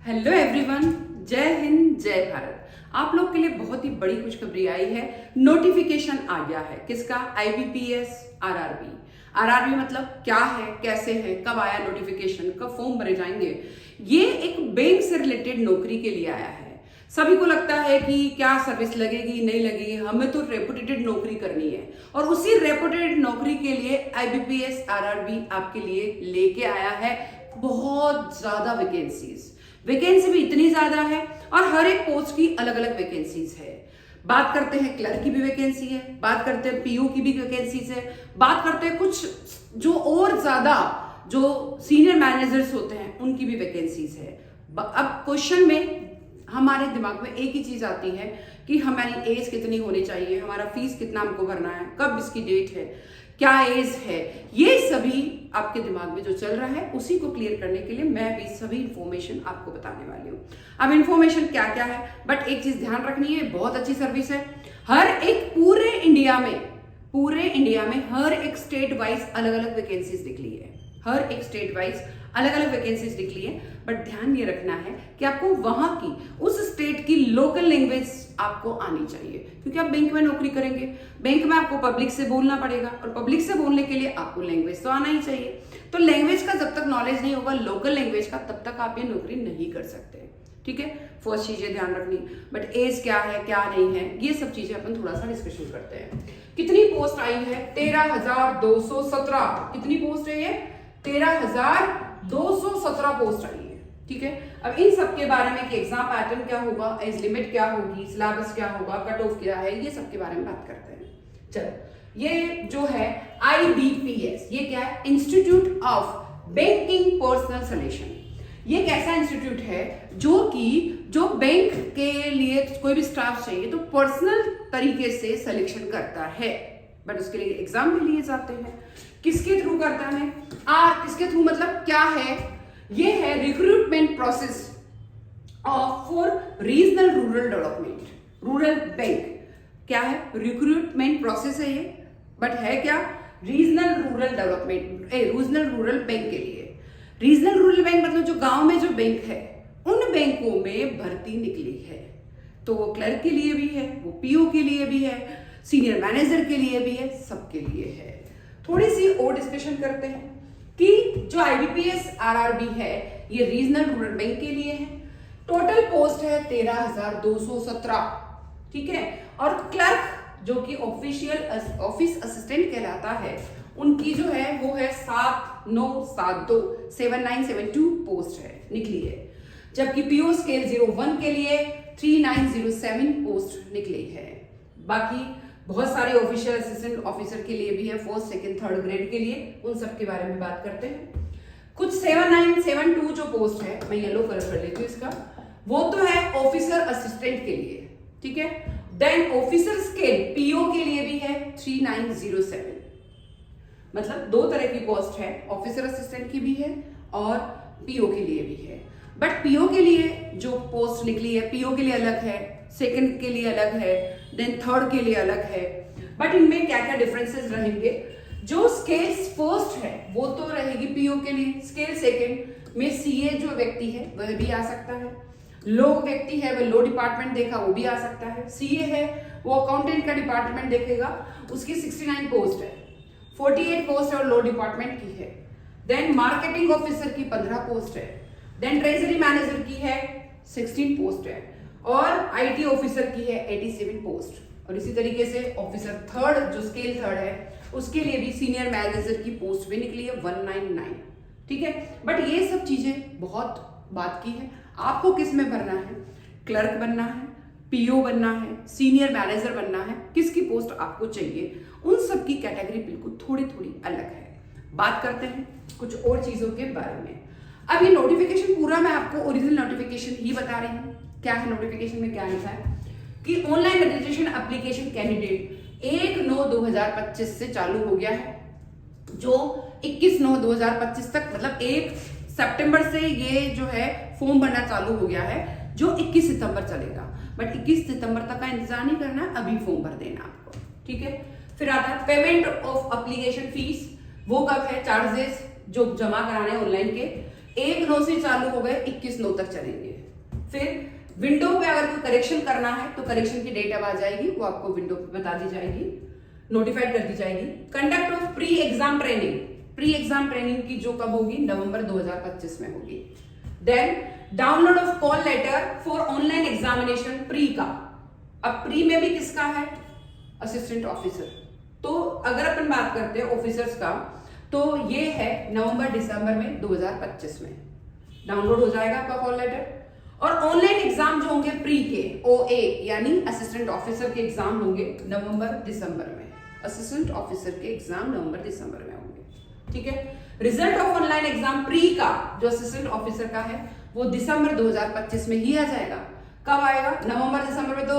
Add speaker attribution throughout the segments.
Speaker 1: Hello everyone, जय हिंद जय भारत। आप लोग के लिए बहुत ही बड़ी खुशखबरी आई है। नोटिफिकेशन आ गया है। किसका? IBPS RRB. आरआरबी मतलब क्या है, कैसे है, कब आया नोटिफिकेशन, कब फॉर्म भरे जाएंगे। ये एक बैंक से रिलेटेड नौकरी के लिए आया है। सभी को लगता है कि क्या सर्विस लगेगी नहीं लगेगी, हमें तो रेपुटेटेड नौकरी करनी है और उसी रेपुटेटेड नौकरी के लिए आईबीपीएस आरआरबी आपके लिए लेके आया है बहुत ज्यादा वैकेंसी भी इतनी ज्यादा है और हर एक पोस्ट की अलग अलग वैकेंसीज है। बात करते हैं क्लर्क की भी वैकेंसी है, बात करते हैं पीओ की भी वैकेंसीज है, बात करते हैं कुछ जो और ज्यादा जो सीनियर मैनेजर्स होते हैं उनकी भी वैकेंसीज है। अब क्वेश्चन में हमारे दिमाग में एक ही चीज आती है कि हमारी एज कितनी होनी चाहिए, हमारा फीस कितना हमको भरना है, कब इसकी डेट है, क्या एज है। ये सभी आपके दिमाग में जो चल रहा है उसी को क्लियर करने के लिए मैं भी सभी इंफॉर्मेशन आपको बताने वाली हूँ। अब इंफॉर्मेशन क्या क्या है, बट एक चीज ध्यान रखनी है, बहुत अच्छी सर्विस है। हर एक पूरे इंडिया में हर एक स्टेट वाइज अलग अलग वैकेंसीज निकली है। हर एक स्टेट वाइज अलग अलग वैकेंसीज निकली है, बट ध्यान ये रखना है कि आपको वहां की उस स्टेट की लोकल लैंग्वेज आपको आनी चाहिए, क्योंकि आप बैंक में नौकरी करेंगे। बैंक में आपको पब्लिक से बोलना पड़ेगा और पब्लिक से बोलने के लिए आपको लैंग्वेज तो आना ही चाहिए। तो लैंग्वेज का जब तक नॉलेज नहीं होगा, लोकल लैंग्वेज का, तब तक आप ये नौकरी नहीं कर सकते। ठीक है, फर्स्ट चीजें ध्यान रखनी। बट एज क्या है क्या नहीं है, ये सब चीजें अपन थोड़ा सा डिस्कशन करते हैं। कितनी पोस्ट आई है? 13,217। कितनी पोस्ट है ये? 13,217 पोस्ट आई है। ठीक है, अब इन सब के बारे में कि एग्जाम पैटर्न क्या होगा, एज लिमिट क्या होगी, सिलेबस क्या होगा, कट ऑफ क्या है, ये सब के बारे में बात करते हैं। चलो, ये जो है आईबीपीएस, ये क्या है? Institute of banking personal solution. ये एक ऐसा इंस्टीट्यूट है जो बैंक के लिए कोई भी स्टाफ चाहिए तो पर्सनल तरीके से सिलेक्शन करता है, बट उसके लिए एग्जाम भी लिए जाते हैं। किसके थ्रू करता है? किसके थ्रू मतलब क्या है? ये है recruitment process for regional rural development, rural bank. क्या है? रिक्रूटमेंट प्रोसेस है ये, बट है क्या? Regional rural development, regional rural bank के लिए। रीजनल रूरल बैंक मतलब जो गांव में जो बैंक है उन बैंकों में भर्ती निकली है। तो वो क्लर्क के लिए भी है, वो पीओ के लिए भी है, सीनियर मैनेजर के लिए भी है, सबके लिए है। थोड़ी सी और डिस्कशन करते हैं कि जो आईबीपीएस आरआरबी है ये रीजनल रूरल बैंक के लिए है। टोटल पोस्ट है 13,217। ठीक है, और क्लर्क जो कि ऑफिस असिस्टेंट कहलाता है, उनकी जो है वो है 7972 पोस्ट है निकली है। जबकि पीओ स्केल 01 के लिए 3907 पोस्ट निकली है। बाकी बहुत सारे ऑफिशियल असिस्टेंट ऑफिसर के लिए भी है, फर्स्ट सेकंड थर्ड ग्रेड के लिए, उन सब के बारे में बात करते हैं। कुछ 7972 जो पोस्ट है, मैं येलो कलर कर लेती हूँ इसका, वो तो है ऑफिसर असिस्टेंट के लिए। ठीक है, देन ऑफिसर स्केल पीओ के लिए भी है 3907। मतलब दो तरह की पोस्ट है, ऑफिसर असिस्टेंट की भी है और पीओ के लिए भी है। बट पीओ के लिए जो पोस्ट निकली है, पीओ के लिए अलग है, सेकंड के लिए अलग है, देन थर्ड के लिए अलग है। बट इनमें क्या क्या डिफरेंसेस रहेंगे? जो स्केल फर्स्ट है वो तो रहेगी पीओ के लिए, स्केल सेकंड में सीए जो व्यक्ति है वह भी आ सकता है, लो व्यक्ति है वह लो डिपार्टमेंट देखा वो भी आ सकता है, सीए है वो अकाउंटेंट का डिपार्टमेंट देखेगा, उसकी 69 पोस्ट है, 48 पोस्ट है और लो डिपार्टमेंट की है। देन मार्केटिंग ऑफिसर की 15 पोस्ट है, देन ट्रेजरी मैनेजर की है 16 पोस्ट है और आईटी ऑफिसर की है 87 पोस्ट। और इसी तरीके से ऑफिसर थर्ड जो स्केल थर्ड है उसके लिए भी सीनियर मैनेजर की पोस्ट भी निकली है 199। ठीक है, बट ये सब चीजें बहुत बात की है। आपको किस में भरना है? क्लर्क बनना है, पीओ बनना है, सीनियर मैनेजर बनना है, किसकी पोस्ट आपको चाहिए, उन सब की कैटेगरी बिल्कुल थोड़ी थोड़ी अलग है। बात करते हैं कुछ और चीजों के बारे में। अब ये नोटिफिकेशन पूरा मैं आपको ओरिजिनल नोटिफिकेशन ही बता रही हूँ। क्या है नोटिफिकेशन में? क्या लिखा है कि ऑनलाइन रजिस्ट्रेशन एप्लीकेशन कैंडिडेट 1/9/2025 से चालू हो गया है, जो 21/9/2025 तक, मतलब 1 सितंबर से ये जो है फॉर्म भरना चालू हो गया है, जो 21 सितंबर चलेगा। बट 21 सितंबर तक का इंतजार नहीं करना, अभी फॉर्म भर देना आपको। ठीक है, फिर आता है पेमेंट ऑफ एप्लीकेशन फीस। वो कब है? चार्जेस जो जमा कराने ऑनलाइन के 1/9 से चालू हो गए, 21/9 तक चलेंगे। फिर विंडो पे अगर कोई करेक्शन करना है तो करेक्शन की डेट अब आ जाएगी, वो आपको विंडो पे बता दी जाएगी, नोटिफाइड कर दी जाएगी। Conduct of pre exam training, pre exam training की जो कब होगी, नवंबर 2025 में होगी। Then download of call letter for online examination pre का। अब प्री में भी किसका है, असिस्टेंट ऑफिसर। तो अगर अपन बात करते हैं ऑफिसर्स का, तो ये है नवंबर दिसंबर में 2025 में डाउनलोड हो जाएगा आपका कॉल लेटर। और ऑनलाइन एग्जाम जो होंगे प्री के, OA यानी असिस्टेंट ऑफिसर के एग्जाम होंगे नवंबर दिसंबर में। असिस्टेंट ऑफिसर के एग्जाम नवंबर दिसंबर में होंगे, ठीक है। Result of online exam pre का जो असिस्टेंट ऑफिसर का है वो दिसंबर 2025 में ही आ जाएगा। कब आएगा, नवंबर दिसंबर में तो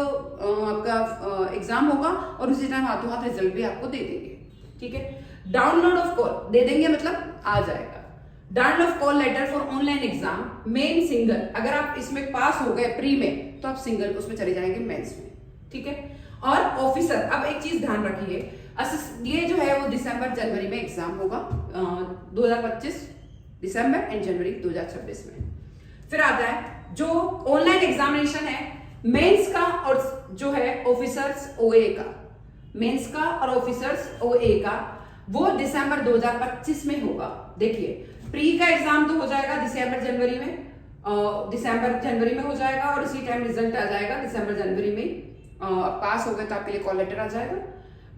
Speaker 1: आपका एग्जाम होगा और उसी टाइम हाथों हाथ रिजल्ट भी आपको दे देंगे, ठीक है। डाउनलोड ऑफ कॉल दे देंगे, मतलब आ जाएगा। Download of call letter for online exam main single, अगर आप इसमें पास हो गए प्री में तो आप सिंगल उसमें चले जाएंगे मेंस में, ठीक है। और ऑफिसर, अब एक चीज ध्यान रखिए, ये जो है वो दिसंबर जनवरी में एग्जाम होगा, 2025 दिसंबर एंड जनवरी 2026 में। फिर आता है जो ऑनलाइन एग्जामिनेशन है मेंस का और जो है ऑफिसर्स OA का, मेंस का और ऑफिसर्स OA का, वो दिसंबर 2025 में होगा। देखिए प्री का एग्जाम तो हो जाएगा दिसंबर जनवरी में, दिसंबर जनवरी में हो जाएगा और इसी टाइम रिजल्ट आ जाएगा दिसंबर जनवरी में। पास हो गए तो आपके लिए कॉल लेटर आ जाएगा।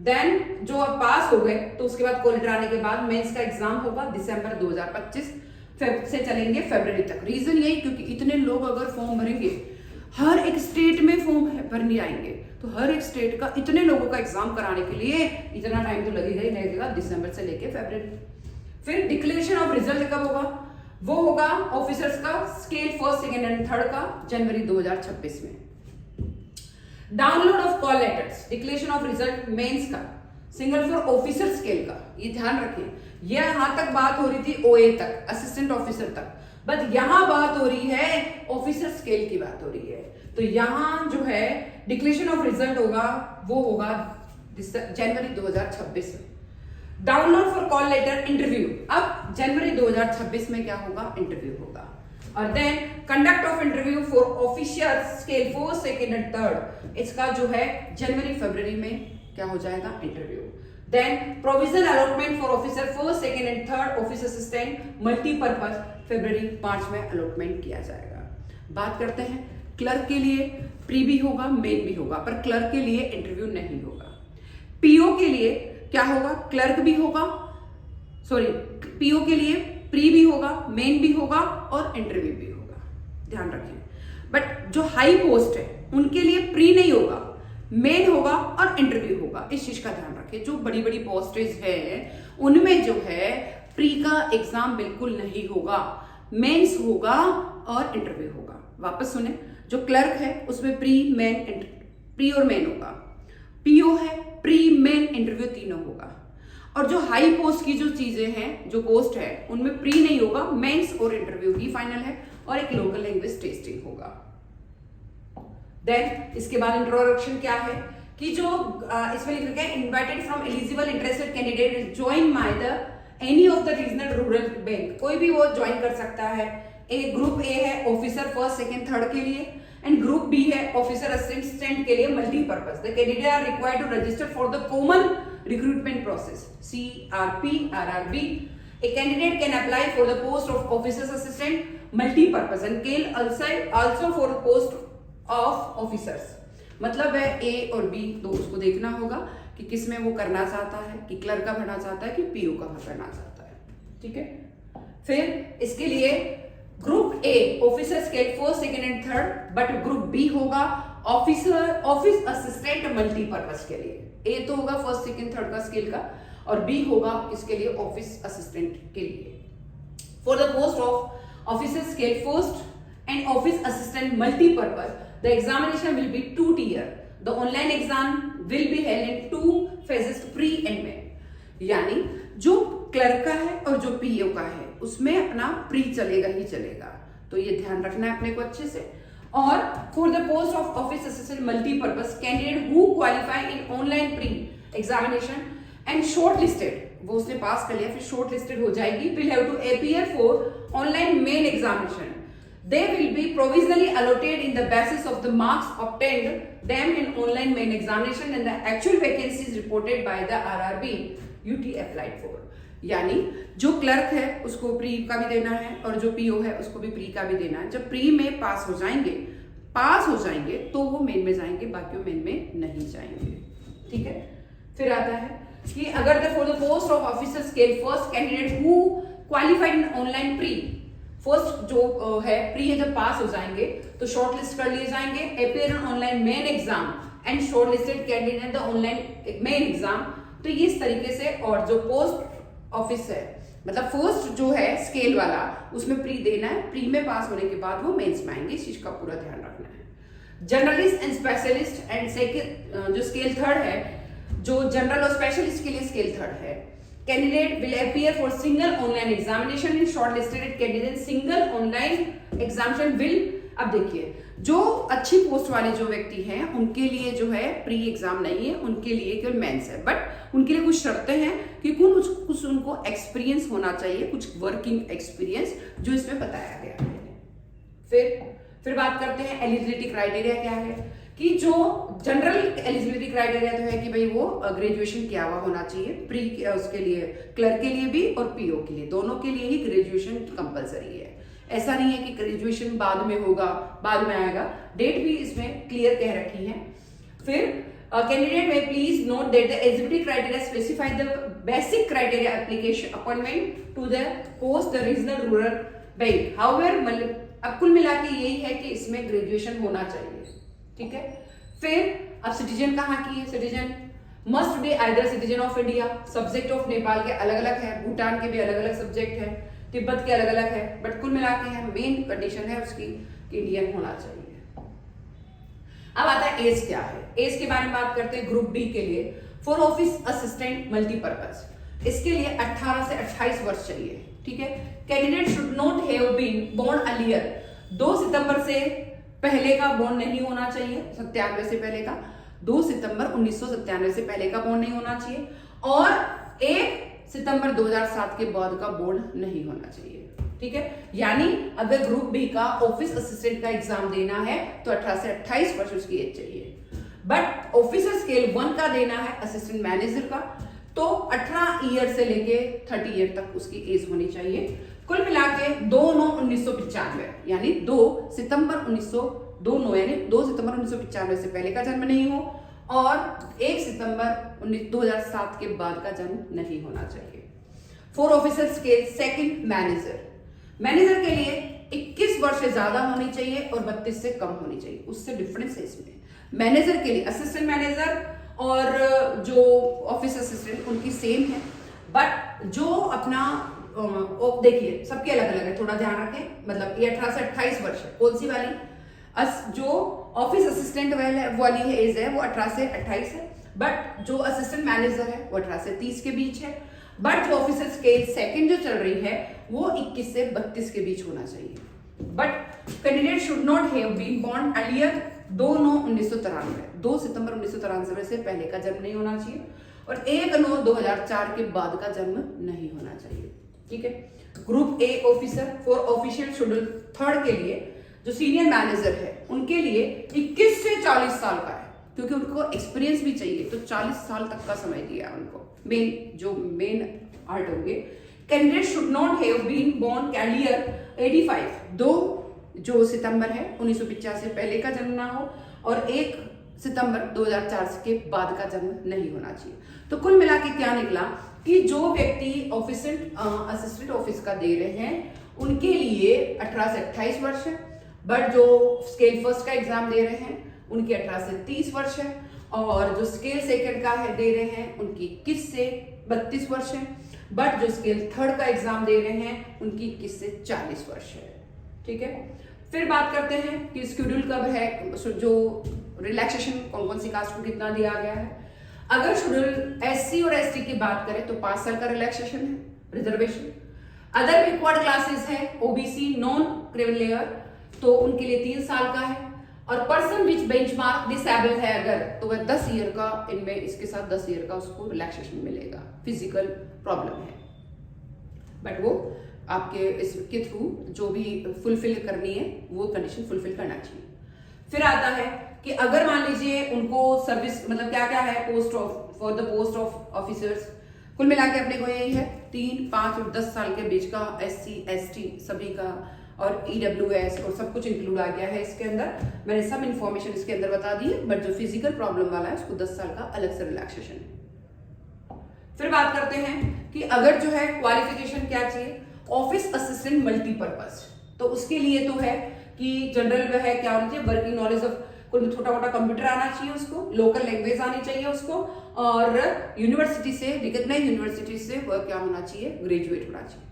Speaker 1: देन जो आप पास हो गए तो उसके बाद कॉल लेटर आने के बाद मेंस का एग्जाम होगा दिसंबर 2025 से चलेंगे फरवरी तक। रीजन यही क्योंकि इतने लोग अगर फॉर्म भरेंगे, हर एक स्टेट में फॉर्म भरने आएंगे, तो हर एक स्टेट का इतने लोगों का एग्जाम कराने के लिए इतना टाइम तो लगेगा ही लगेगा, दिसंबर से लेके फरवरी। फिर डिक्लेरेशन ऑफ रिजल्ट कब होगा, वो होगा ऑफिसर्स का scale 1st, 2nd and 3rd का जनवरी 2026 में। Download of call letters, declaration of result mains का सिंगल फॉर ऑफिसर स्केल का, ये ध्यान रखें। ये यहां तक बात हो रही थी OA तक, असिस्टेंट ऑफिसर तक, बट यहां बात हो रही है ऑफिसर स्केल की बात हो रही है। तो यहां जो है डिक्लेरेशन ऑफ रिजल्ट होगा वो होगा जनवरी 2026 में। Download for call letter interview, अब जनवरी 2026 में क्या होगा, इंटरव्यू होगा। और then conduct of interview for official scale 1st, 2nd and 3rd, इसका जो है जनवरी फरवरी में क्या हो जाएगा, interview. Then provisional allotment for officer 1st, 2nd and 3rd office assistant multipurpose फरवरी 5 में अलॉटमेंट किया जाएगा। बात करते हैं क्लर्क के लिए, प्री भी होगा मेन भी होगा, पर क्लर्क के लिए इंटरव्यू नहीं होगा। PO के लिए क्या होगा, क्लर्क भी होगा, सॉरी PO के लिए प्री भी होगा, मेन भी होगा और इंटरव्यू भी होगा, ध्यान रखें। बट जो हाई पोस्ट है उनके लिए प्री नहीं होगा, मेन होगा और इंटरव्यू होगा, इस चीज का ध्यान रखें। जो बड़ी बड़ी पोस्टेज है उनमें जो है प्री का एग्जाम बिल्कुल नहीं होगा, मेंस होगा और इंटरव्यू होगा। वापस सुने, जो क्लर्क है उसमें प्री और मेन होगा, PO है प्री मेन इंटरव्यू तीनों होगा। और जो हाई पोस्ट की जो चीजें हैं, जो पोस्ट है उनमें प्री नहीं होगा, मेंस और इंटरव्यू ही फाइनल है और एक लोकल लैंग्वेज टेस्टिंग होगा। देन इसके बाद इंट्रोडक्शन क्या है कि जो इसमें लिख रखा है invited from eligible interested candidate join by the any of the regional rural bank, कोई भी वो ज्वाइन कर सकता है। ग्रुप ए है ऑफिसर 1st, 2nd, 3rd के लिए, एंड ग्रुप बी है ऑफिसर असिस्टेंट के लिए multipurpose. The candidate are required to register for the common recruitment process CRP RRB। A candidate can apply for the post of officer's assistant multi-purpose and can also for the post of officers। मतलब है A और B तो उसको देखना होगा कि किस में वो करना चाहता है, कि क्लर्क का भरना चाहता है कि PO का भरना चाहता है, ठीक है। फिर इसके लिए group A officer scale 1st, 2nd and 3rd, but group B होगा ऑफिस असिस्टेंट मल्टीपर्पज के लिए। A तो होगा 1st, 2nd, 3rd का स्केल का और B होगा इसके लिए ऑफिस असिस्टेंट के लिए। For the post of officer scale 1st and office assistant multipurpose the examination will be 2 tier। The online exam will be held in 2 phases, pre and main. यानी जो clerk का है और जो PO का है उसमें अपना प्री चलेगा ही चलेगा, तो ये ध्यान रखना है अपने को अच्छे से। और for the post of office assistant multipurpose candidate who qualify in online pre examination and short listed वो उसने पास कर लिया, फिर शॉर्ट लिस्टेड हो जाएगी, will have to appear for online main examination. They will be provisionally allotted in the basis of the marks obtained them in online main examination and the actual vacancies reported by the RRB UT applied for. यानी जो clerk है उसको pre का भी देना है और जो पीओ है उसको भी प्री का भी देना है. जब प्री में पास हो जाएंगे तो वो मेन में जाएंगे, बाकी वो मेन में नहीं जाएंगे. ठीक है. फिर आता है कि अगर for the post of officer scale first candidate who qualified in online pre, first जो है प्री है, जब पास हो जाएंगे तो शॉर्ट लिस्ट कर लिए जाएंगे, appear online main exam and short listed candidate the online main exam. तो ये इस तरीके से. और जो पोस्ट ऑफिस है, मतलब फर्स्ट जो है स्केल वाला, उसमें प्री देना है, प्री में पास होने के बाद वो मेंस में आएंगे. इस चीज का पूरा ध्यान रखना है. Journalist and specialist and second जो स्केल थर्ड है, जो जनरल और स्पेशलिस्ट के लिए स्केल थर्ड है, candidate will appear for single online examination in shortlisted candidate single online examination will. अब देखिए, जो अच्छी पोस्ट वाले जो व्यक्ति हैं उनके लिए जो है प्री एग्जाम नहीं है, उनके लिए केवल मेंस है. बट उनके लिए कुछ शर्तें हैं कि कुछ उनको एक्सपीरियंस होना चाहिए, कुछ वर्किंग एक्सपीरियंस जो इसमें बताया गया है. फिर बात करते हैं एलिजिबिलिटी क्राइटेरिया क्या है. कि जो जनरल एलिजिबिलिटी क्राइटेरिया तो है कि भाई वो ग्रेजुएशन किया हुआ होना चाहिए, प्री उसके लिए क्लर्क के लिए भी और पीओ के लिए, दोनों के लिए ही ग्रेजुएशन कंपलसरी है. ऐसा नहीं है कि ग्रेजुएशन बाद में होगा, बाद में आएगा. डेट भी इसमें क्लियर कह रखी है. फिर कैंडिडेट में please note that the eligibility criteria specify the basic criteria application appointment to the post the regional rural bank. However अब कुल मिला के यही है कि इसमें ग्रेजुएशन होना चाहिए. ठीक है. फिर अब सिटीजन कहाँ की है. Citizen must be either citizen of India, subject of Nepal के अलग अलग है, भूटान के भी अलग अलग सब्जेक्ट है, तिब्बत के अलग अलग है, बट कुल मिला के मेन कंडीशन है उसकी इंडियन होना चाहिए. अब आता है एज क्या है. एज के बारे में बात करते हैं. ग्रुप डी के लिए फॉर ऑफिस असिस्टेंट मल्टीपर्पज, इसके लिए 18 से 28 वर्ष चाहिए. ठीक है. Candidate should not have been born earlier, 2 सितंबर से पहले का बॉन्ड नहीं होना चाहिए. 97 से पहले का, 2 सितंबर 1997 से पहले का बॉन्ड नहीं होना चाहिए, और 1 सितंबर 2007 के बाद का बॉन्ड नहीं होना चाहिए. ठीक है. यानी अगर ग्रुप बी का ऑफिस असिस्टेंट का एग्जाम देना है तो 18 से 28 वर्ष उसकी एज चाहिए. बट ऑफिसर स्केल 1 का देना है असिस्टेंट मैनेजर का, तो 18 ईयर से लेके 30 ईयर तक उसकी एज होनी चाहिए. कुल मिला के 2/9/1995 यानी 2 सितंबर 1995 से पहले का जन्म नहीं हो, और 1 सितंबर 2007 के बाद का जन्म नहीं होना चाहिए. For officer scale second manager के लिए 21 वर्ष से ज्यादा होनी चाहिए और 32 से कम होनी चाहिए. उससे डिफरेंस है इसमें. मैनेजर के लिए असिस्टेंट मैनेजर और जो ऑफिस असिस्टेंट उनकी सेम है, बट जो अपना देखिए सबके अलग अलग है, थोड़ा ध्यान रखें. मतलब ये 18 से 28 वर्ष है. कौन सी वाली जो ऑफिस असिस्टेंट वाली एज है वो 18 से 28 है, बट जो असिस्टेंट मैनेजर है वो 18 से 30 के बीच है. बट जो ऑफिसर स्केल सेकंड जो चल रही है वो 21 से 32 के बीच होना चाहिए. But candidate should not have been born earlier 2/9/1993, 2 सितंबर 1993 से पहले का जन्म नहीं होना चाहिए, और 1/9/2004 के बाद का जन्म नहीं होना चाहिए. ठीक है. Group A officer for official schedule third के लिए जो सीनियर मैनेजर है उनके लिए 21 से 40 साल का है, क्योंकि उनको एक्सपीरियंस भी चाहिए, तो 40 साल तक का समय दिया है उनको. मेन आर्ट होंगे. Candidate should not have been born earlier 85, 2 जो सितंबर है 1950 से पहले का जन्म ना हो, और 1 सितंबर 2004 के बाद का जन्म नहीं होना चाहिए. तो कुल मिला के क्या निकला कि जो व्यक्ति असिस्टेंट ऑफिस का दे रहे हैं उनके लिए 18 से 28 वर्ष है, बट जो स्केल फर्स्ट का एग्जाम दे रहे हैं उनकी 18 से 30 वर्ष है, और जो स्केल सेकंड का है दे रहे हैं उनकी 21 से 32 वर्ष है, बट जो स्केल थर्ड का एग्जाम दे रहे हैं उनकी 21 से 40 वर्ष है. ठीक है. फिर बात करते हैं कि शेड्यूल कब है, जो रिलैक्सेशन कौन कौन सी कास्ट को कितना दिया गया है. अगर शेड्यूल एससी और एसटी की बात करें तो 5 साल का रिलैक्सेशन है, रिजर्वेशन. अदर बैकवर्ड क्लासेस है, ओबीसी नॉन क्रिमिनल लेयर, तो उनके लिए 3 साल का है, और पर्सन विच बेंचमार्क डिसेबल है अगर, तो वह 10 ईयर का, इनमें इसके साथ 10 ईयर का उसको रिलैक्सेशन मिलेगा। फिजिकल प्रॉब्लम है बट वो आपके इसके थ्रू जो भी फुलफिल करनी है वो कंडीशन फुलफिल करना चाहिए। फिर आता है कि अगर मान लीजिए उनको सर्विस, मतलब क्या क्या है post of for the post of officers, कुल मिला के अपने को यही है 3, 5 और 10 साल के बीच का, SC ST सभी का, और EWS और सब कुछ इंक्लूड आ गया है इसके अंदर। मैंने सब इंफॉर्मेशन इसके अंदर बता दी है, बट जो फिजिकल प्रॉब्लम वाला है उसको 10 साल का अलग से रिलैक्सेशन है। फिर बात करते हैं कि अगर जो है क्वालिफिकेशन क्या चाहिए, ऑफिस असिस्टेंट मल्टीपर्पज, तो उसके लिए तो है कि जनरल में है क्या होना चाहिए, वर्किंग नॉलेज ऑफ, कोई छोटा मोटा कंप्यूटर आना चाहिए उसको, लोकल लैंग्वेज आनी चाहिए उसको, और यूनिवर्सिटी से, रिकॉग्नाइज यूनिवर्सिटी से वह क्या होना चाहिए, ग्रेजुएट होना चाहिए।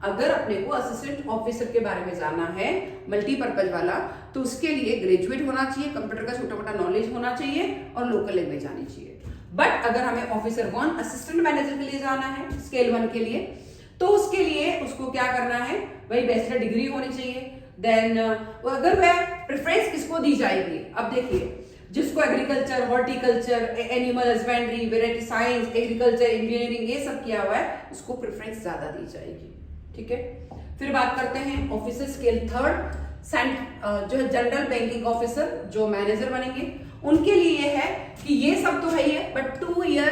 Speaker 1: अगर अपने को असिस्टेंट ऑफिसर के बारे में जानना है मल्टीपर्पज वाला, तो उसके लिए ग्रेजुएट होना चाहिए, कंप्यूटर का छोटा मोटा नॉलेज होना चाहिए और लोकल लैंग्वेज आनी चाहिए। बट अगर हमें ऑफिसर 1 असिस्टेंट मैनेजर के लिए जाना है स्केल 1 के लिए, तो उसके लिए उसको क्या करना है, वही बैचलर डिग्री होनी चाहिए। देन अगर वह प्रेफरेंस किसको दी जाएगी, अब देखिए जिसको agriculture, horticulture, animal husbandry, variety science, agriculture, engineering ये सब किया हुआ है, उसको प्रेफरेंस ज्यादा दी जाएगी। ठीक है। फिर बात करते हैं ऑफिसर स्केल 3 जो है जनरल बैंकिंग ऑफिसर, जो मैनेजर बनेंगे, उनके लिए है कि ये सब तो है ही है, but 2 year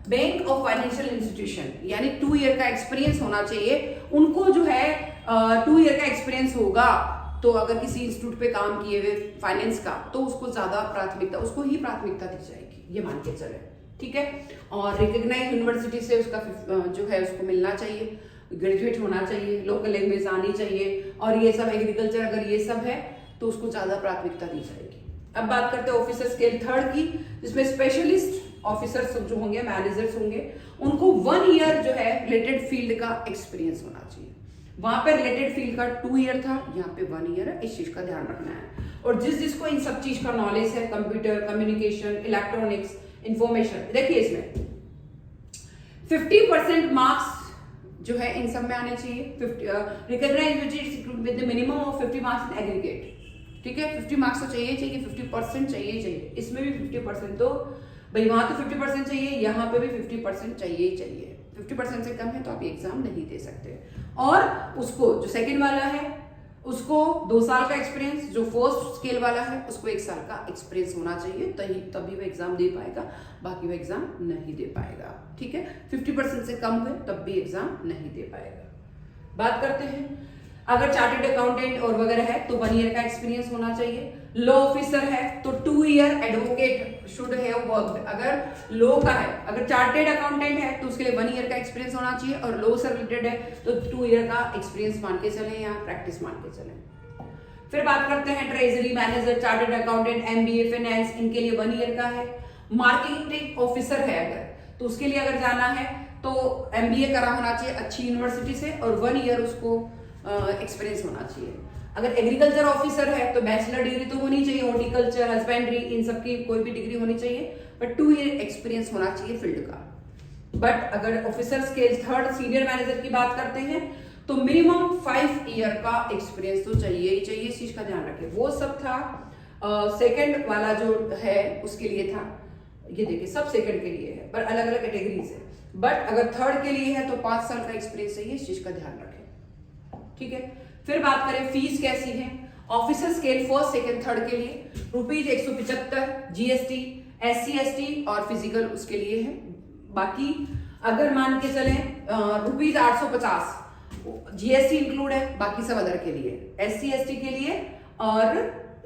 Speaker 1: bank of financial institution, यानी 2 ईयर का एक्सपीरियंस होना चाहिए उनको। जो है 2 ईयर का एक्सपीरियंस होगा तो अगर किसी इंस्टीट्यूट पे काम किए हुए फाइनेंस का, तो उसको ज्यादा प्राथमिकता, उसको ही प्राथमिकता दी जाएगी, ये मान के चले। ठीक है। और रिकॉग्नाइज यूनिवर्सिटी से उसका जो है उसको मिलना चाहिए, ग्रेजुएट होना चाहिए, लोकल लैंग्वेज आनी चाहिए, और ये सब एग्रीकल्चर अगर ये सब है तो उसको ज्यादा प्राथमिकता दी जाएगी। अब बात करते हैं ऑफिसर स्केल 3 की, जिसमें स्पेशलिस्ट ऑफिसर्स जो होंगे, मैनेजर्स होंगे, उनको 1 ईयर जो है रिलेटेड फील्ड का एक्सपीरियंस होना चाहिए। वहां पे रिलेटेड फील्ड का 2 ईयर था, यहाँ पे 1 ईयर है, इस चीज का ध्यान रखना है। और जिसको इन सब चीज का नॉलेज है, कंप्यूटर, कम्युनिकेशन, इलेक्ट्रॉनिक्स, इंफॉर्मेशन, देखिए इसमें 50% मार्क्स जो है इन सब में आने चाहिए। Recognize with minimum of 50 marks in aggregate. ठीक है, 50 मार्क्स तो चाहिए 50% चाहिए। इसमें भी 50%, तो भाई वहां तो 50% चाहिए, यहाँ पे भी 50% चाहिए। 50% से कम है तो आप एग्जाम नहीं दे सकते। और उसको जो सेकंड वाला है उसको 2 साल का एक्सपीरियंस, जो फर्स्ट स्केल वाला है उसको 1 साल का एक्सपीरियंस होना चाहिए, तभी वो एग्जाम दे पाएगा, बाकी वो एग्जाम नहीं दे पाएगा। ठीक है, 50% से कम हुए तब भी एग्जाम नहीं दे पाएगा। बात करते हैं अगर चार्टर्ड अकाउंटेंट और वगैरह है तो 1 ईयर का एक्सपीरियंस होना चाहिए। लॉ ऑफिसर है तो 2 year, advocate should have worked, अगर लॉ का है, अगर चार्टर्ड अकाउंटेंट है तो उसके लिए 1 ईयर का एक्सपीरियंस होना चाहिए, और लॉ से रिलेटेड है तो 2 ईयर का एक्सपीरियंस मान के चले या प्रैक्टिस मान के चले। फिर बात करते हैं treasury manager, chartered accountant, MBA finance, इनके लिए 1 ईयर का है। मार्केटिंग ऑफिसर है अगर, तो उसके लिए अगर जाना है तो MBA करा होना चाहिए अच्छी यूनिवर्सिटी से, और 1 ईयर उसको एक्सपीरियंस होना चाहिए। अगर एग्रीकल्चर ऑफिसर है तो बैचलर डिग्री तो होनी चाहिए, हॉर्टिकल्चर, हस्बेंड्री, इन सब की कोई भी डिग्री होनी चाहिए, बट 2 ईयर एक्सपीरियंस होना चाहिए फील्ड का। बट अगर ऑफिसर स्केल 3 सीनियर मैनेजर की बात करते हैं तो मिनिमम 5 ईयर का एक्सपीरियंस तो चाहिए ही चाहिए, इस चीज का ध्यान रखें। वो सब था सेकंड वाला जो है उसके लिए था, ये देखिए सब सेकंड के लिए है पर अलग अलग कैटेगरीज है। बट अगर 3rd के लिए है तो 5 साल का एक्सपीरियंस चाहिए, इस चीज का ध्यान रखें। ठीक है। फिर बात करें फीस कैसी है, officer scale 1st, 2nd, 3rd के लिए ₹175, GST, SC ST और फिजिकल उसके लिए है। बाकी अगर मान के चले ₹850, GST इंक्लूड है, बाकी सब अदर के लिए, SC ST के लिए और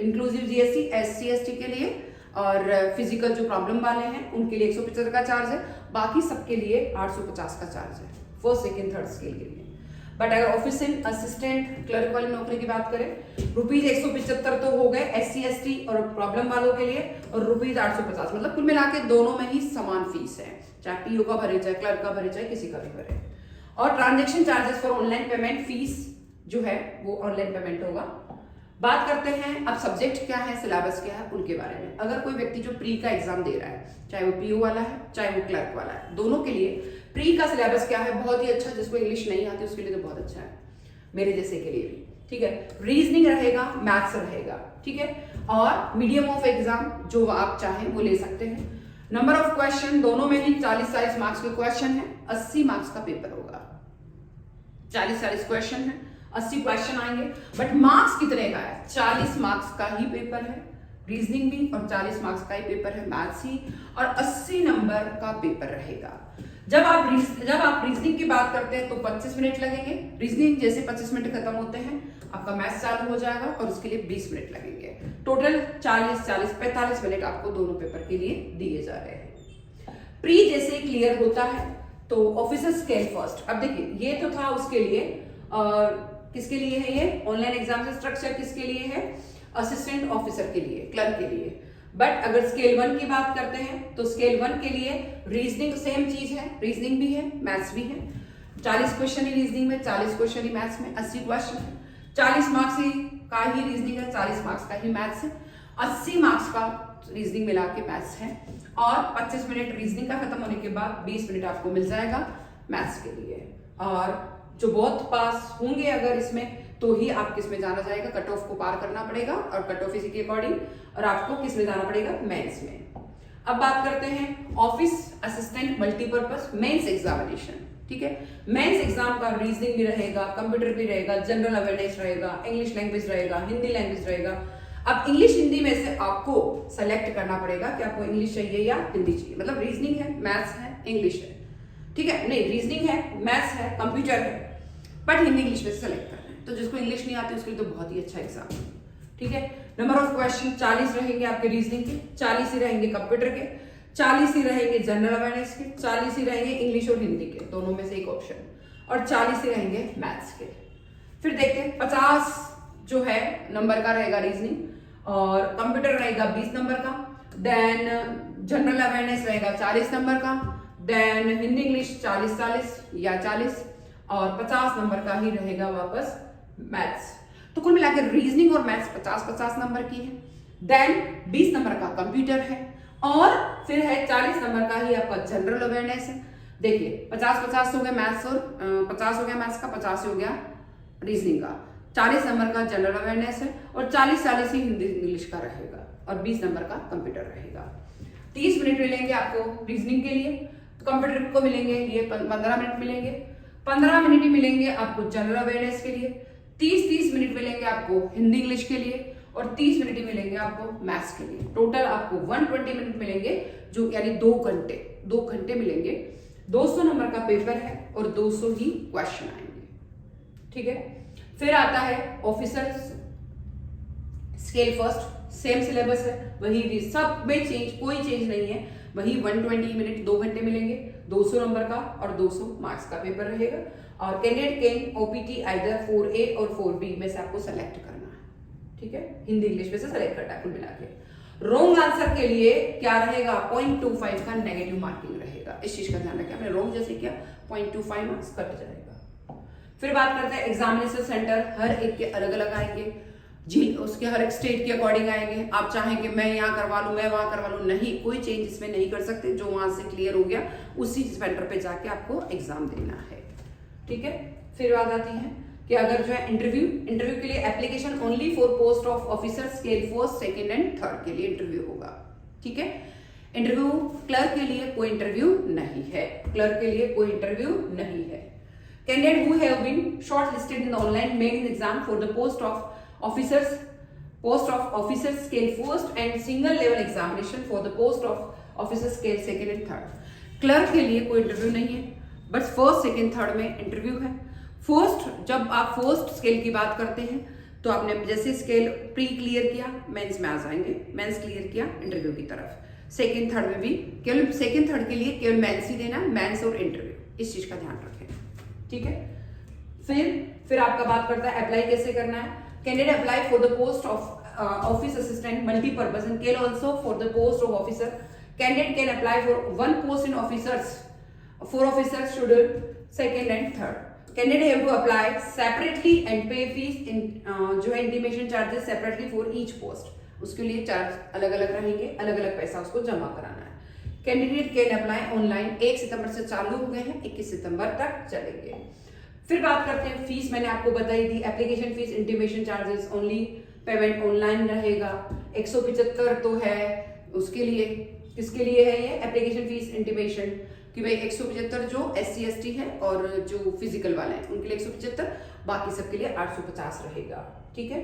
Speaker 1: इंक्लूसिव GST SC ST के लिए, और फिजिकल जो प्रॉब्लम वाले हैं उनके लिए 175 का चार्ज है, बाकी सबके लिए 850 का चार्ज है 1st, 2nd, 3rd स्केल के लिए। बट अगर ऑफिस असिस्टेंट क्लर्क वाली नौकरी की बात करें, ₹175 तो हो गए SC ST और प्रॉब्लम वालों के लिए, और ₹850, मतलब कुल मिला के दोनों में ही समान फीस है, चाहे PO का भरे, चाहे क्लर्क का भरे, चाहे किसी का भी भरे। और transaction charges for online payment, fees जो है वो ऑनलाइन पेमेंट होगा। बात करते हैं अब सब्जेक्ट क्या है, सिलेबस क्या है, उनके बारे में। अगर कोई व्यक्ति जो प्री का एग्जाम दे रहा है, चाहे वो PO वाला है चाहे वो क्लर्क वाला है, दोनों के लिए प्री का सिलेबस क्या है, बहुत ही अच्छा, जिसको इंग्लिश नहीं आती उसके लिए तो बहुत अच्छा है, मेरे जैसे के लिए भी। ठीक है, रीजनिंग रहेगा, मैथ्स रहेगा, ठीक है, और मीडियम ऑफ एग्जाम जो आप चाहें वो ले सकते हैं। नंबर ऑफ क्वेश्चन दोनों में ही 40-40 मार्क्स के क्वेश्चन है, 80 मार्क्स का पेपर होगा। 40-40 क्वेश्चन है, 80 क्वेश्चन आएंगे, बट मार्क्स कितने का है? 40 मार्क्स का ही पेपर है रीजनिंग भी, और 40 मार्क्स का ही पेपर है मैथ्स ही, और 80 नंबर का पेपर रहेगा। जब आप रीजनिंग की बात करते हैं तो 25 मिनट लगेंगे, रीजनिंग जैसे 25 मिनट खत्म होते हैं आपका मैथ्स चालू हो जाएगा, और उसके लिए 20 मिनट लगेंगे। टोटल 45 मिनट आपको दोनों पेपर के लिए दिए जा रहे हैं। प्री जैसे क्लियर होता है तो ऑफिसर स्केल फर्स्ट। अब देखिए ये तो था उसके लिए, किसके लिए है ये? ऑनलाइन एग्जाम स्ट्रक्चर किसके लिए है? असिस्टेंट ऑफिसर के लिए, क्लर्क के लिए। बट अगर स्केल 1 की बात करते हैं तो स्केल 1 के लिए रीजनिंग सेम चीज है, रीजनिंग भी है, मैथ्स भी है। 40 क्वेश्चन ही रीजनिंग में, 40 क्वेश्चन ही मैथ्स में, 80 क्वेश्चन है। 40 मार्क्स का ही रीजनिंग है, 40 मार्क्स का ही मैथ्स है, 80 मार्क्स का रीजनिंग मिला के मैथ्स है, और 25 मिनट रीजनिंग का खत्म होने के बाद 20 मिनट आपको मिल जाएगा मैथ्स के लिए। और जो बहुत पास होंगे अगर इसमें तो ही आप किस में जाना जाएगा, कट ऑफ को पार करना पड़ेगा, और कट ऑफ इसी के अकॉर्डिंग, और आपको किस में जाना पड़ेगा? मेंस में। अब बात करते हैं office assistant multipurpose mains examination, ठीक है। मेंस एग्जाम का रीजनिंग भी रहेगा, कंप्यूटर भी रहेगा, जनरल अवेयरनेस रहेगा, इंग्लिश लैंग्वेज रहेगा, हिंदी लैंग्वेज रहेगा। अब इंग्लिश हिंदी में से आपको सेलेक्ट करना पड़ेगा कि आपको इंग्लिश चाहिए या हिंदी चाहिए। मतलब रीजनिंग है, मैथ्स है, इंग्लिश है, ठीक है, नहीं रीजनिंग है, मैथ्स है, कंप्यूटर है, बट हिंदी इंग्लिश में से सेलेक्ट करना है। तो जिसको इंग्लिश नहीं आती उसके लिए तो बहुत ही अच्छा एग्जाम है, ठीक है। नंबर ऑफ क्वेश्चन 40 रहेंगे आपके रीजनिंग के, 40 ही रहेंगे कंप्यूटर के, 40 ही रहेंगे जनरल अवेयरनेस के, 40 ही रहेंगे इंग्लिश और हिंदी के, दोनों में से एक ऑप्शन, और 40 ही रहेंगे मैथ्स के। फिर देखते हैं 50 जो है नंबर का रहेगा रीजनिंग, और कंप्यूटर रहेगा 20 नंबर का, देन जनरल अवेयरनेस रहेगा 40 नंबर का, देन हिंदी इंग्लिश 40-40 या 40, और 50 नंबर का ही रहेगा वापस मैथ्स। तो कुल मिलाकर रीजनिंग और मैथ्स 50-50 नंबर की है, देन 20 नंबर का कंप्यूटर है, और फिर है 40 नंबर का ही आपका जनरल अवेयरनेस है। देखिए 50-50 हो गया मैथ्स, और 50 हो गया मैथ्स का, 50 हो गया रीजनिंग का, 40 नंबर का जनरल अवेयरनेस है, और 40-40 ही हिंदी इंग्लिश का रहेगा, और 20 नंबर का कंप्यूटर रहेगा। 30 मिनट मिलेंगे आपको रीजनिंग के लिए, कंप्यूटर को मिलेंगे ये 15 मिनट मिलेंगे, 15 मिनट ही मिलेंगे आपको जनरल अवेयरनेस के लिए, 30-30 मिनट मिलेंगे आपको हिंदी इंग्लिश के लिए, और 30 मिनट ही मिलेंगे आपको मैथ्स के लिए। टोटल आपको 120 मिनट मिलेंगे, जो यानी 2 घंटे मिलेंगे। 200 नंबर का पेपर है, और 200 ही क्वेश्चन आएंगे, ठीक है। फिर आता है officers scale first, same syllabus है, वही सब में कोई चेंज नहीं है, वही 120 मिनट 2 घंटे मिलेंगे, 200 नंबर का और 200 मार्क्स का पेपर रहेगा, और candidate can OPT either 4A और 4B में से आपको सेलेक्ट करना है, ठीक है, हिंदी इंग्लिश में से सेलेक्ट करना है कुल मिला के। रॉन्ग आंसर के लिए क्या रहेगा? 0.25 का नेगेटिव मार्किंग रहेगा, इस चीज का ध्यान रखें। हमने रॉन्ग जैसे किया 0.25 मार्क्स कट जाएगा। फिर बात करते हैं एग्जामिनेशन सेंटर, हर एक के अलग अलग आएंगे जी, उसके हर एक स्टेट के अकॉर्डिंग आएंगे। आप चाहें कि मैं यहाँ करवा लूँ, मैं वहां करवा लूँ, नहीं, कोई चेंज इसमें नहीं कर सकते। जो वहां से क्लियर हो गया उसी सेंटर पे जाके आपको एग्जाम देना है, ठीक है। फिर बात आती है कि अगर जो है इंटरव्यू के लिए application only for post of officer scale 4, 2nd and 3rd के लिए इंटरव्यू होगा, ठीक है। इंटरव्यू क्लर्क के लिए कोई इंटरव्यू नहीं है, क्लर्क के लिए कोई इंटरव्यू नहीं है। Candidate who have been shortlisted in the online main exam for the post of officer scale 1st and single level examination for the post of officer scale 2nd and 3rd। Clerk के लिए कोई interview नहीं है, but 1st, 2nd, 3rd में interview है। First, जब आप 1st scale की बात करते हैं तो आपने जैसे स्केल प्री क्लियर किया, मेंस में आ जाएंगे, मेंस क्लियर किया इंटरव्यू की तरफ। 2nd, 3rd में भी केवल 2nd, 3rd के लिए केवल मेंस ही देना, मेंस और इंटरव्यू, इस चीज का ध्यान रखें, ठीक है। फिर आपका बात करता है अप्लाई कैसे करना है। Candidate apply for the post of office assistant multi-purpose and can also for the post of officer. Candidate can apply for one post in officers, 4 officers schedule 2nd and 3rd. Candidate have to apply separately and pay fees in जो है intimation charges separately for each post. उसके लिए charge अलग अलग रहेंगे, अलग अलग पैसा उसको जमा कराना है। Candidate can apply online, 1 सितंबर से चालू हो गए हैं, 21 सितंबर तक चलेंगे। फिर बात करते हैं फीस। मैंने आपको बताई थी, application fees, intimation charges only, payment online रहेगा। 175 तो है उसके लिए, किसके लिए है ये एप्लीकेशन फीस इंटीमेशन, कि भाई 175 जो SC ST है और जो फिजिकल वाले हैं उनके लिए 175, बाकी सबके लिए 850 रहेगा। ठीक है,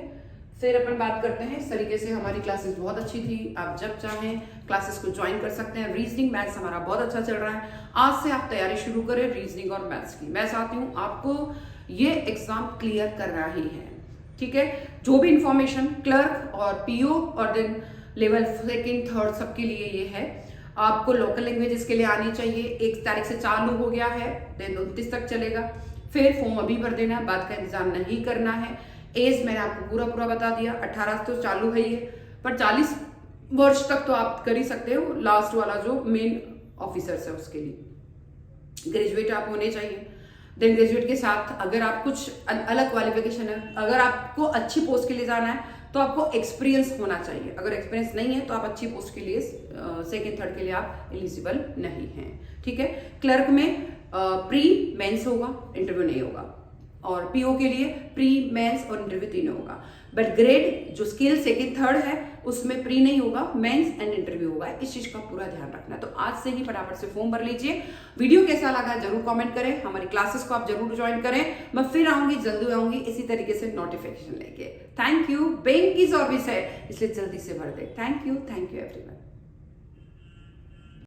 Speaker 1: फिर अपन बात करते हैं। इस तरीके से हमारी क्लासेस बहुत अच्छी थी, आप जब चाहें क्लासेस को ज्वाइन कर सकते हैं। रीजनिंग मैथ्स हमारा बहुत अच्छा चल रहा है, आज से आप तैयारी शुरू करें रीजनिंग और मैथ्स की। मैं चाहती हूँ आपको ये एग्जाम क्लियर करना ही है। ठीक है, जो भी इंफॉर्मेशन क्लर्क और PO और देन लेवल 2nd 3rd सबके लिए ये है। आपको लोकल लैंग्वेजेस के लिए आनी चाहिए। 1 तारीख से चालू हो गया है, देन 29 तक चलेगा। फिर फॉर्म अभी भर देना है, बाद का इंतजार नहीं करना है। एज मैंने आपको पूरा बता दिया, 18 तो चालू है ही है, पर 40 वर्ष तक तो आप कर ही सकते हो। लास्ट वाला जो मेन ऑफिसर्स है उसके लिए ग्रेजुएट आप होने चाहिए। देन ग्रेजुएट के साथ अगर आप कुछ अलग क्वालिफिकेशन है, अगर आपको अच्छी पोस्ट के लिए जाना है तो आपको एक्सपीरियंस होना चाहिए। अगर एक्सपीरियंस नहीं है तो आप अच्छी पोस्ट के लिए 2nd 3rd के लिए आप एलिजिबल नहीं हैं। ठीक है, क्लर्क में प्री मेंस होगा, इंटरव्यू नहीं होगा, और PO के लिए प्री मेंस और इंटरव्यू तीनों होगा। बट ग्रेड जो स्किल 2nd 3rd है उसमें प्री नहीं होगा, मेंस एंड इंटरव्यू होगा। इस चीज का पूरा ध्यान रखना। तो आज से ही फटाफट से फॉर्म भर लीजिए। वीडियो कैसा लगा जरूर कमेंट करें, हमारी क्लासेस को आप जरूर ज्वाइन करें। मैं फिर आऊंगी, जल्दी आऊंगी इसी तरीके से नोटिफिकेशन लेके। थैंक यू, बैंक की सर्विस है इसलिए जल्दी से भर दे। Thank you everyone.